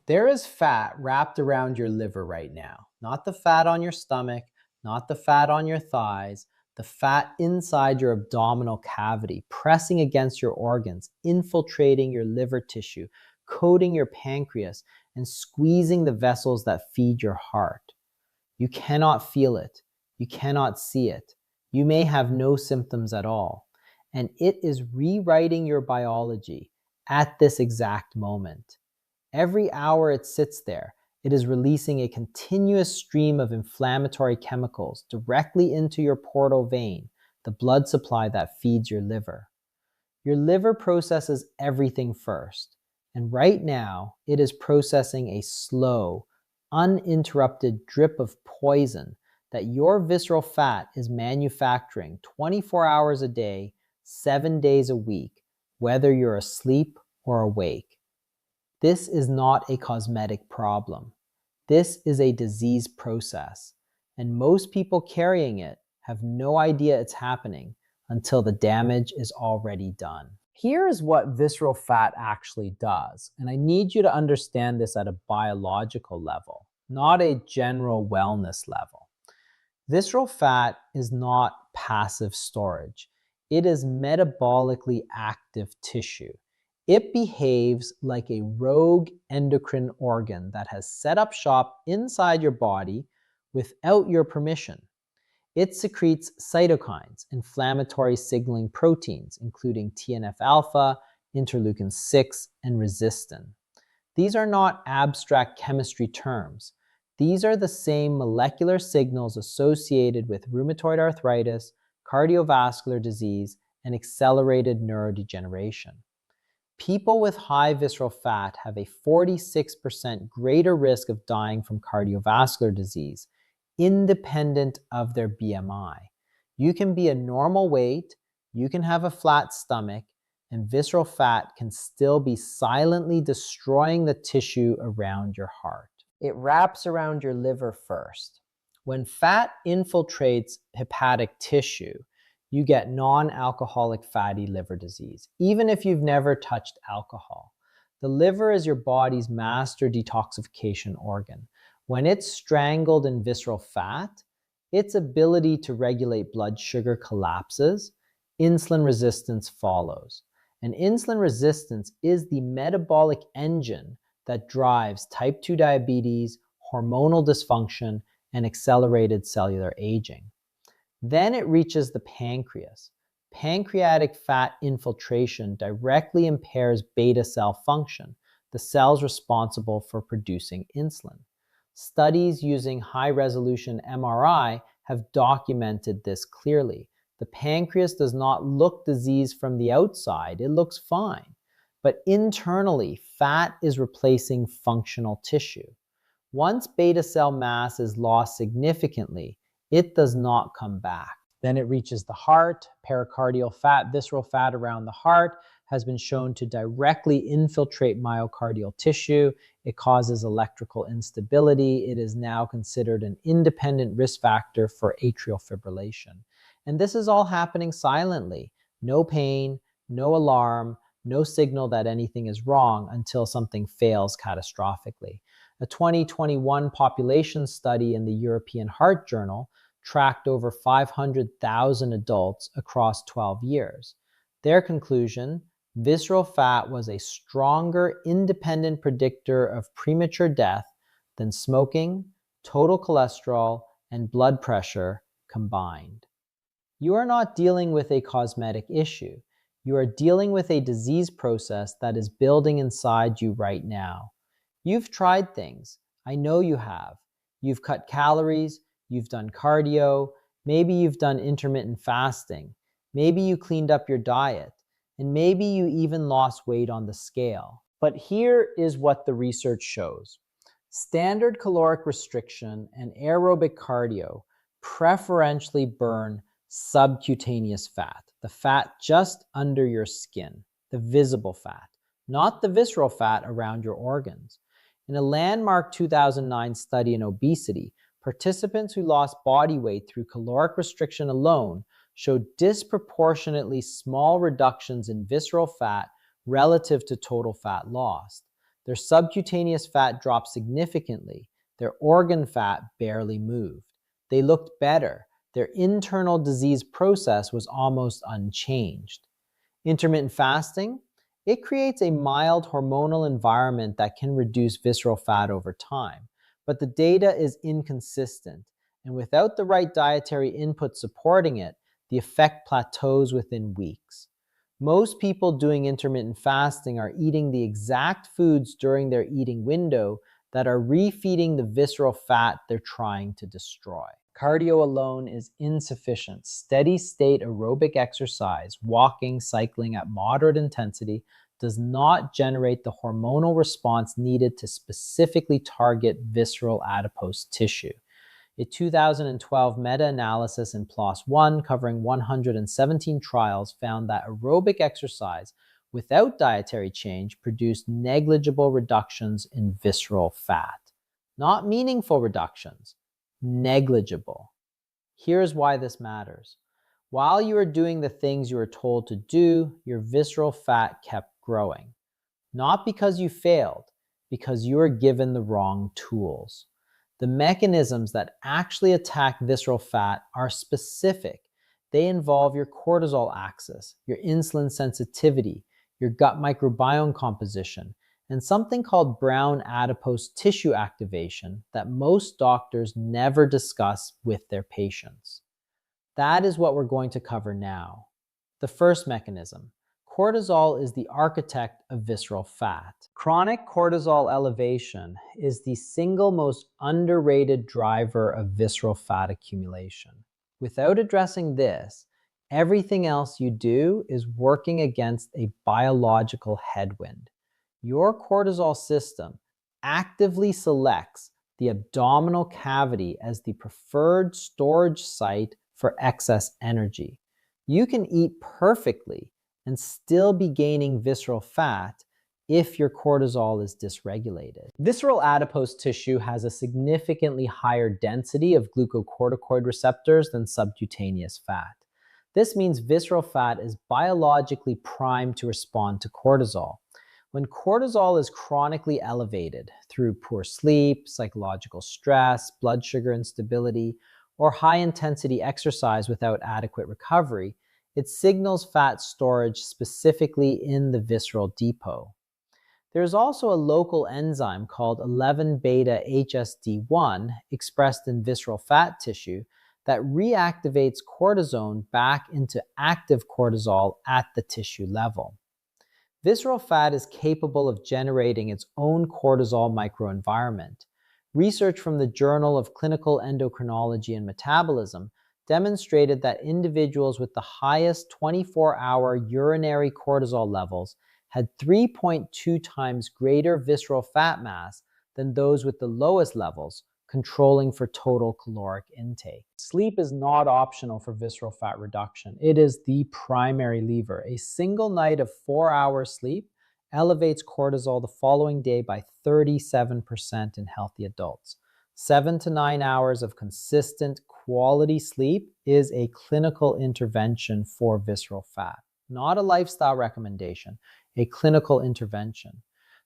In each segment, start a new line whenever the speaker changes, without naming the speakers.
There is fat wrapped around your liver right now. Not the fat on your stomach, not the fat on your thighs, the fat inside your abdominal cavity, pressing against your organs, infiltrating your liver tissue, coating your pancreas, and squeezing the vessels that feed your heart. You cannot feel it. You cannot see it. You may have no symptoms at all. And it is rewriting your biology at this exact moment. Every hour it sits there, it is releasing a continuous stream of inflammatory chemicals directly into your portal vein, the blood supply that feeds your liver. Your liver processes everything first, and right now it is processing a slow, uninterrupted drip of poison that your visceral fat is manufacturing 24 hours a day, 7 days a week, whether you're asleep or awake. This is not a cosmetic problem. This is a disease process, and most people carrying it have no idea it's happening until the damage is already done. Here is what visceral fat actually does, and I need you to understand this at a biological level, not a general wellness level. Visceral fat is not passive storage. It is metabolically active tissue. It behaves like a rogue endocrine organ that has set up shop inside your body without your permission. It secretes cytokines, inflammatory signaling proteins, including TNF-alpha, interleukin-6, and resistin. These are not abstract chemistry terms. These are the same molecular signals associated with rheumatoid arthritis, cardiovascular disease, and accelerated neurodegeneration. People with high visceral fat have a 46% greater risk of dying from cardiovascular disease, independent of their BMI. You can be a normal weight, you can have a flat stomach, and visceral fat can still be silently destroying the tissue around your heart. It wraps around your liver first. When fat infiltrates hepatic tissue, you get non-alcoholic fatty liver disease, even if you've never touched alcohol. The liver is your body's master detoxification organ. When it's strangled in visceral fat, its ability to regulate blood sugar collapses, insulin resistance follows. And insulin resistance is the metabolic engine that drives type 2 diabetes, hormonal dysfunction, and accelerated cellular aging. Then it reaches the pancreas. Pancreatic fat infiltration directly impairs beta cell function, the cells responsible for producing insulin. Studies using high-resolution MRI have documented this clearly. The pancreas does not look diseased from the outside, it looks fine. But internally, fat is replacing functional tissue. Once beta cell mass is lost significantly, it does not come back. Then it reaches the heart. Pericardial fat, visceral fat around the heart, has been shown to directly infiltrate myocardial tissue. It causes electrical instability. It is now considered an independent risk factor for atrial fibrillation. And this is all happening silently. No pain, no alarm, no signal that anything is wrong until something fails catastrophically. A 2021 population study in the European Heart Journal tracked over 500,000 adults across 12 years. Their conclusion: visceral fat was a stronger independent predictor of premature death than smoking, total cholesterol, and blood pressure combined. You are not dealing with a cosmetic issue. You are dealing with a disease process that is building inside you right now. You've tried things. I know you have. You've cut calories, you've done cardio, maybe you've done intermittent fasting, maybe you cleaned up your diet, and maybe you even lost weight on the scale. But here is what the research shows. Standard caloric restriction and aerobic cardio preferentially burn subcutaneous fat, the fat just under your skin, the visible fat, not the visceral fat around your organs. In a landmark 2009 study in obesity, participants who lost body weight through caloric restriction alone showed disproportionately small reductions in visceral fat relative to total fat lost. Their subcutaneous fat dropped significantly. Their organ fat barely moved. They looked better. Their internal disease process was almost unchanged. Intermittent fasting, it creates a mild hormonal environment that can reduce visceral fat over time, but the data is inconsistent, and without the right dietary input supporting it, the effect plateaus within weeks. Most people doing intermittent fasting are eating the exact foods during their eating window that are refeeding the visceral fat they're trying to destroy. Cardio alone is insufficient. Steady state aerobic exercise, walking, cycling at moderate intensity, does not generate the hormonal response needed to specifically target visceral adipose tissue. A 2012 meta-analysis in PLOS One covering 117 trials found that aerobic exercise without dietary change produced negligible reductions in visceral fat. Not meaningful reductions, negligible. Here's why this matters. While you are doing the things you were told to do, your visceral fat kept growing. Not because you failed, because you were given the wrong tools. The mechanisms that actually attack visceral fat are specific. They involve your cortisol axis, your insulin sensitivity, your gut microbiome composition, and something called brown adipose tissue activation that most doctors never discuss with their patients. That is what we're going to cover now. The first mechanism. Cortisol is the architect of visceral fat. Chronic cortisol elevation is the single most underrated driver of visceral fat accumulation. Without addressing this, everything else you do is working against a biological headwind. Your cortisol system actively selects the abdominal cavity as the preferred storage site for excess energy. You can eat perfectly and still be gaining visceral fat if your cortisol is dysregulated. Visceral adipose tissue has a significantly higher density of glucocorticoid receptors than subcutaneous fat. This means visceral fat is biologically primed to respond to cortisol. When cortisol is chronically elevated through poor sleep, psychological stress, blood sugar instability, or high-intensity exercise without adequate recovery, it signals fat storage specifically in the visceral depot. There is also a local enzyme called 11-beta-HSD1 expressed in visceral fat tissue that reactivates cortisone back into active cortisol at the tissue level. Visceral fat is capable of generating its own cortisol microenvironment. Research from the Journal of Clinical Endocrinology and Metabolism demonstrated that individuals with the highest 24-hour urinary cortisol levels had 3.2 times greater visceral fat mass than those with the lowest levels, controlling for total caloric intake. Sleep is not optional for visceral fat reduction. It is the primary lever. A single night of 4 hours sleep elevates cortisol the following day by 37% in healthy adults. 7 to 9 hours of consistent quality sleep is a clinical intervention for visceral fat, not a lifestyle recommendation, a clinical intervention.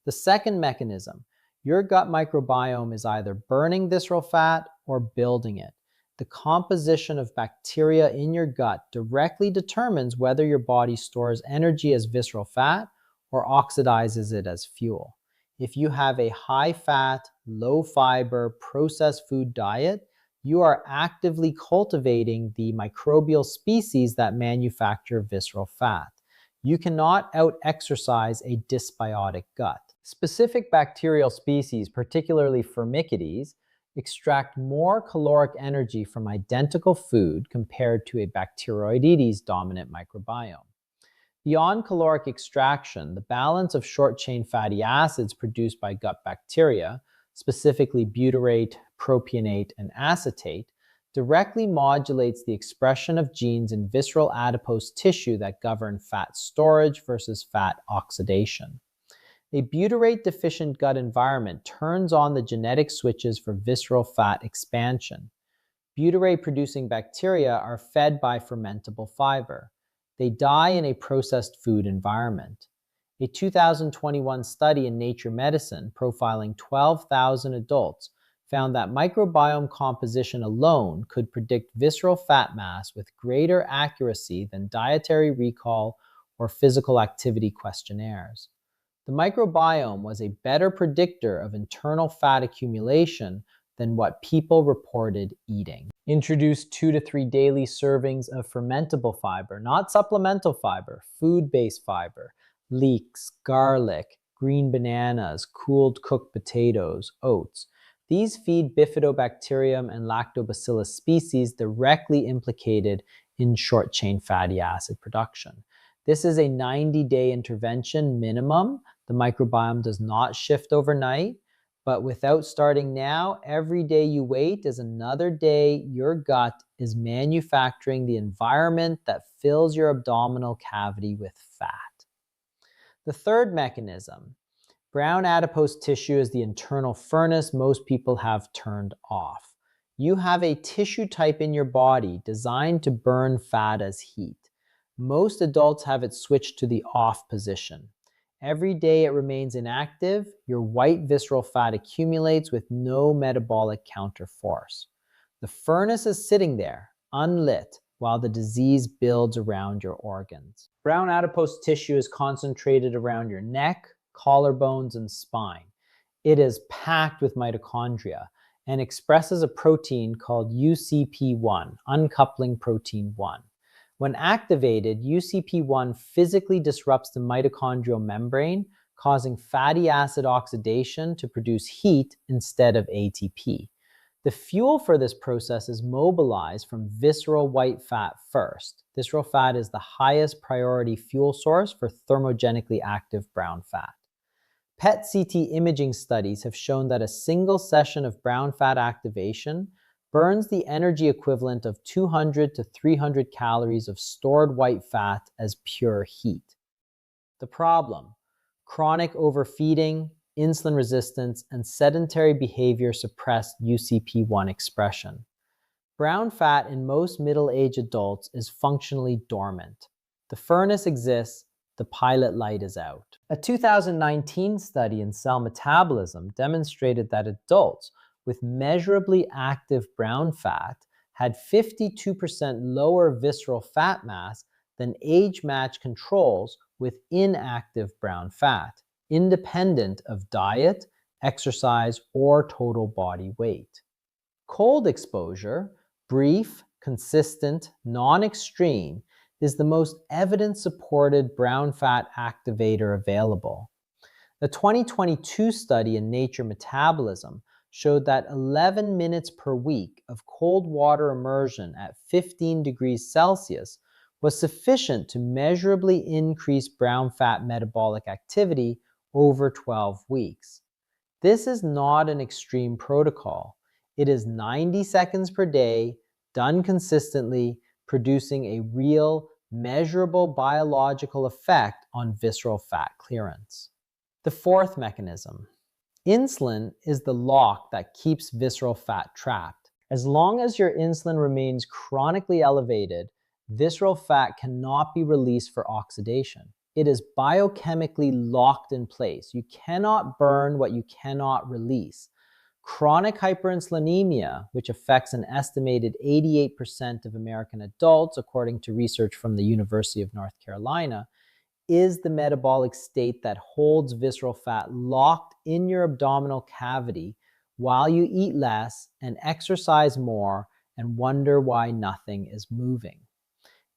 The second mechanism, your gut microbiome is either burning visceral fat or building it. The composition of bacteria in your gut directly determines whether your body stores energy as visceral fat or oxidizes it as fuel. If you have a high-fat, low-fiber, processed food diet, you are actively cultivating the microbial species that manufacture visceral fat. You cannot out-exercise a dysbiotic gut. Specific bacterial species, particularly Firmicutes, extract more caloric energy from identical food compared to a Bacteroidetes dominant microbiome. Beyond caloric extraction, the balance of short-chain fatty acids produced by gut bacteria, specifically butyrate, propionate, and acetate, directly modulates the expression of genes in visceral adipose tissue that govern fat storage versus fat oxidation. A butyrate-deficient gut environment turns on the genetic switches for visceral fat expansion. Butyrate-producing bacteria are fed by fermentable fiber. They die in a processed food environment. A 2021 study in Nature Medicine profiling 12,000 adults found that microbiome composition alone could predict visceral fat mass with greater accuracy than dietary recall or physical activity questionnaires. The microbiome was a better predictor of internal fat accumulation than what people reported eating. Introduce 2 to 3 daily servings of fermentable fiber, not supplemental fiber, food-based fiber, leeks, garlic, green bananas, cooled cooked potatoes, oats. These feed bifidobacterium and lactobacillus species directly implicated in short-chain fatty acid production. This is a 90-day intervention minimum. The microbiome does not shift overnight, but without starting now, every day you wait is another day your gut is manufacturing the environment that fills your abdominal cavity with fat. The third mechanism, brown adipose tissue, is the internal furnace most people have turned off. You have a tissue type in your body designed to burn fat as heat. Most adults have it switched to the off position. Every day it remains inactive, your white visceral fat accumulates with no metabolic counterforce. The furnace is sitting there, unlit, while the disease builds around your organs. Brown adipose tissue is concentrated around your neck, collarbones, and spine. It is packed with mitochondria and expresses a protein called UCP1, uncoupling protein 1. When activated, UCP1 physically disrupts the mitochondrial membrane, causing fatty acid oxidation to produce heat instead of ATP. The fuel for this process is mobilized from visceral white fat first. Visceral fat is the highest priority fuel source for thermogenically active brown fat. PET-CT imaging studies have shown that a single session of brown fat activation burns the energy equivalent of 200 to 300 calories of stored white fat as pure heat. The problem: chronic overfeeding, insulin resistance, and sedentary behavior suppress UCP1 expression. Brown fat in most middle-aged adults is functionally dormant. The furnace exists, the pilot light is out. A 2019 study in Cell Metabolism demonstrated that adults with measurably active brown fat had 52% lower visceral fat mass than age-matched controls with inactive brown fat, independent of diet, exercise, or total body weight. Cold exposure, brief, consistent, non-extreme, is the most evidence-supported brown fat activator available. The 2022 study in Nature Metabolism showed that 11 minutes per week of cold water immersion at 15 degrees Celsius was sufficient to measurably increase brown fat metabolic activity over 12 weeks. This is not an extreme protocol. It is 90 seconds per day, done consistently, producing a real, measurable biological effect on visceral fat clearance. The fourth mechanism. Insulin is the lock that keeps visceral fat trapped. As long as your insulin remains chronically elevated, visceral fat cannot be released for oxidation. It is biochemically locked in place. You cannot burn what you cannot release. Chronic hyperinsulinemia, which affects an estimated 88% of American adults, according to research from the University of North Carolina, is the metabolic state that holds visceral fat locked in your abdominal cavity while you eat less and exercise more and wonder why nothing is moving.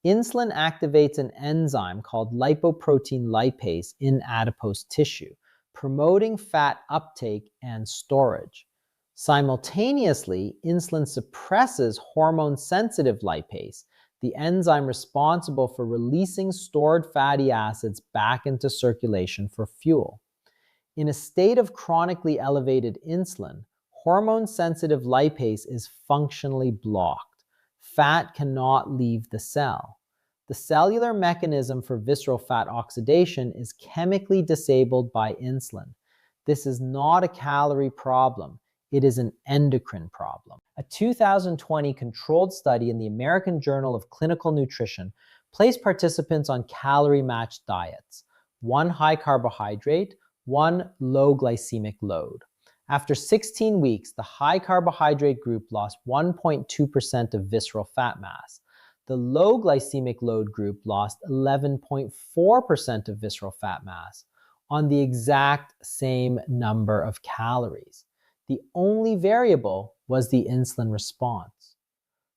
Insulin activates an enzyme called lipoprotein lipase in adipose tissue, promoting fat uptake and storage. Simultaneously, insulin suppresses hormone-sensitive lipase, the enzyme responsible for releasing stored fatty acids back into circulation for fuel. In a state of chronically elevated insulin, hormone-sensitive lipase is functionally blocked. Fat cannot leave the cell. The cellular mechanism for visceral fat oxidation is chemically disabled by insulin. This is not a calorie problem. It is an endocrine problem. A 2020 controlled study in the American Journal of Clinical Nutrition placed participants on calorie-matched diets. 1 high carbohydrate, 1 low glycemic load. After 16 weeks, the high carbohydrate group lost 1.2% of visceral fat mass. The low glycemic load group lost 11.4% of visceral fat mass on the exact same number of calories. The only variable was the insulin response.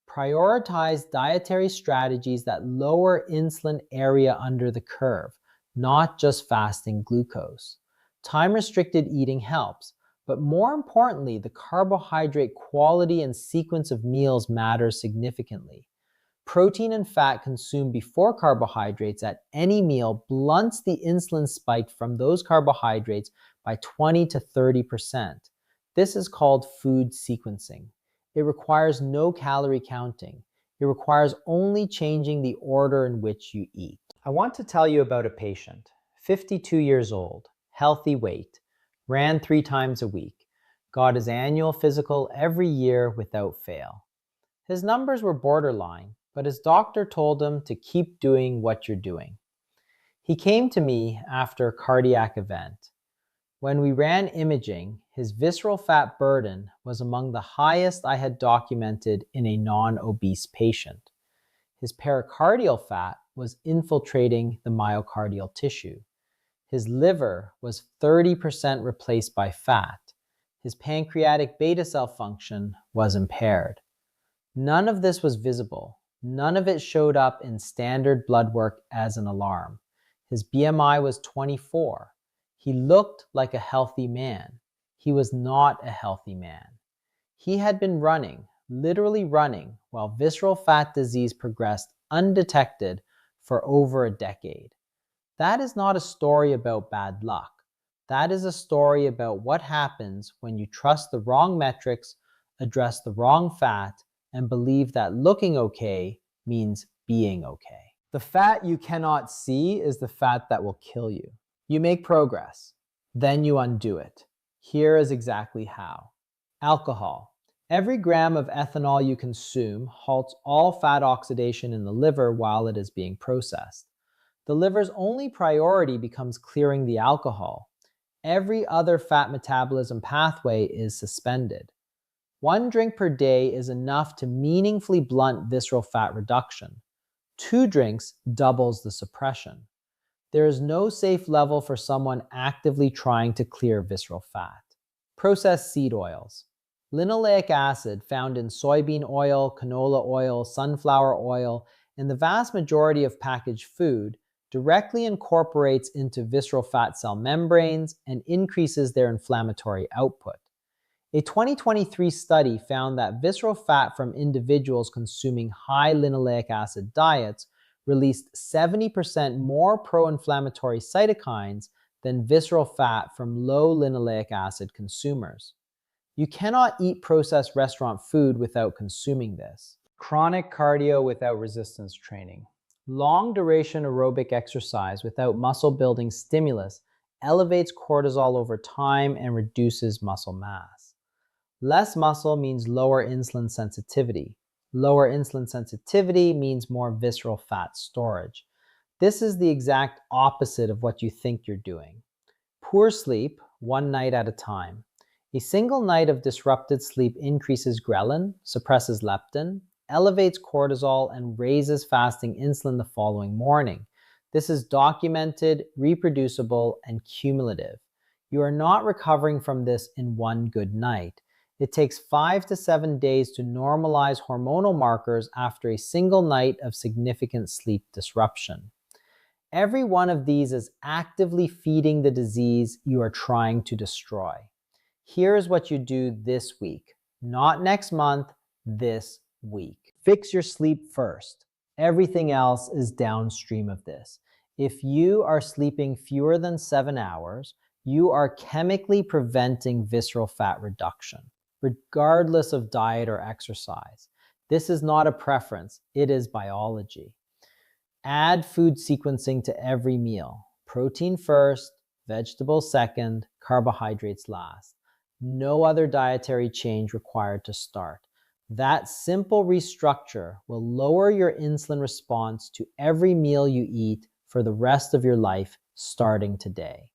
Prioritize dietary strategies that lower insulin area under the curve, not just fasting glucose. Time-restricted eating helps, but more importantly, the carbohydrate quality and sequence of meals matters significantly. Protein and fat consumed before carbohydrates at any meal blunts the insulin spike from those carbohydrates by 20 to 30%. This is called food sequencing. It requires no calorie counting. It requires only changing the order in which you eat. I want to tell you about a patient, 52 years old, healthy weight, ran 3 times a week, got his annual physical every year without fail. His numbers were borderline, but his doctor told him to keep doing what you're doing. He came to me after a cardiac event. When we ran imaging, his visceral fat burden was among the highest I had documented in a non-obese patient. His pericardial fat was infiltrating the myocardial tissue. His liver was 30% replaced by fat. His pancreatic beta cell function was impaired. None of this was visible. None of it showed up in standard blood work as an alarm. His BMI was 24. He looked like a healthy man. He was not a healthy man. He had been running, literally running, while visceral fat disease progressed undetected for over a decade. That is not a story about bad luck. That is a story about what happens when you trust the wrong metrics, address the wrong fat, and believe that looking okay means being okay. The fat you cannot see is the fat that will kill you. You make progress, then you undo it. Here is exactly how. Alcohol. Every gram of ethanol you consume halts all fat oxidation in the liver while it is being processed. The liver's only priority becomes clearing the alcohol. Every other fat metabolism pathway is suspended. 1 drink per day is enough to meaningfully blunt visceral fat reduction. 2 drinks doubles the suppression. There is no safe level for someone actively trying to clear visceral fat. Processed seed oils. Linoleic acid found in soybean oil, canola oil, sunflower oil, and the vast majority of packaged food directly incorporates into visceral fat cell membranes and increases their inflammatory output. A 2023 study found that visceral fat from individuals consuming high linoleic acid diets released 70% more pro-inflammatory cytokines than visceral fat from low linoleic acid consumers. You cannot eat processed restaurant food without consuming this. Chronic cardio without resistance training. Long duration aerobic exercise without muscle building stimulus elevates cortisol over time and reduces muscle mass. Less muscle means lower insulin sensitivity. Lower insulin sensitivity means more visceral fat storage. This is the exact opposite of what you think you're doing. Poor sleep, 1 night at a time. A single night of disrupted sleep increases ghrelin, suppresses leptin, elevates cortisol, and raises fasting insulin the following morning. This is documented, reproducible, and cumulative. You are not recovering from this in 1 good night. It takes 5 to 7 days to normalize hormonal markers after a single night of significant sleep disruption. Every one of these is actively feeding the disease you are trying to destroy. Here's what you do this week, not next month, this week. Fix your sleep first. Everything else is downstream of this. If you are sleeping fewer than 7 hours, you are chemically preventing visceral fat reduction, regardless of diet or exercise. This is not a preference, it is biology. Add food sequencing to every meal. Protein first, vegetables second, carbohydrates last. No other dietary change required to start. That simple restructure will lower your insulin response to every meal you eat for the rest of your life starting today.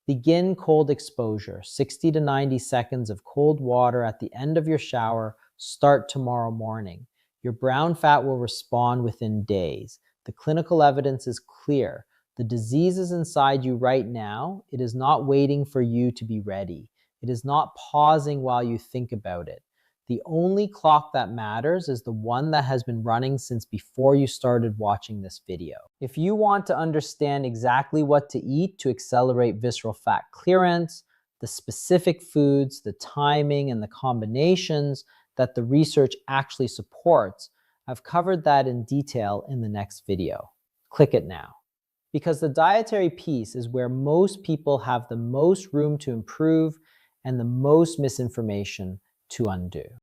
Begin cold exposure, 60 to 90 seconds of cold water at the end of your shower. Start tomorrow morning. Your brown fat will respond within days. The clinical evidence is clear. The disease is inside you right now. It is not waiting for you to be ready. It is not pausing while you think about it. The only clock that matters is the one that has been running since before you started watching this video. If you want to understand exactly what to eat to accelerate visceral fat clearance, the specific foods, the timing, and the combinations that the research actually supports, I've covered that in detail in the next video. Click it now. Because the dietary piece is where most people have the most room to improve and the most misinformation to undo.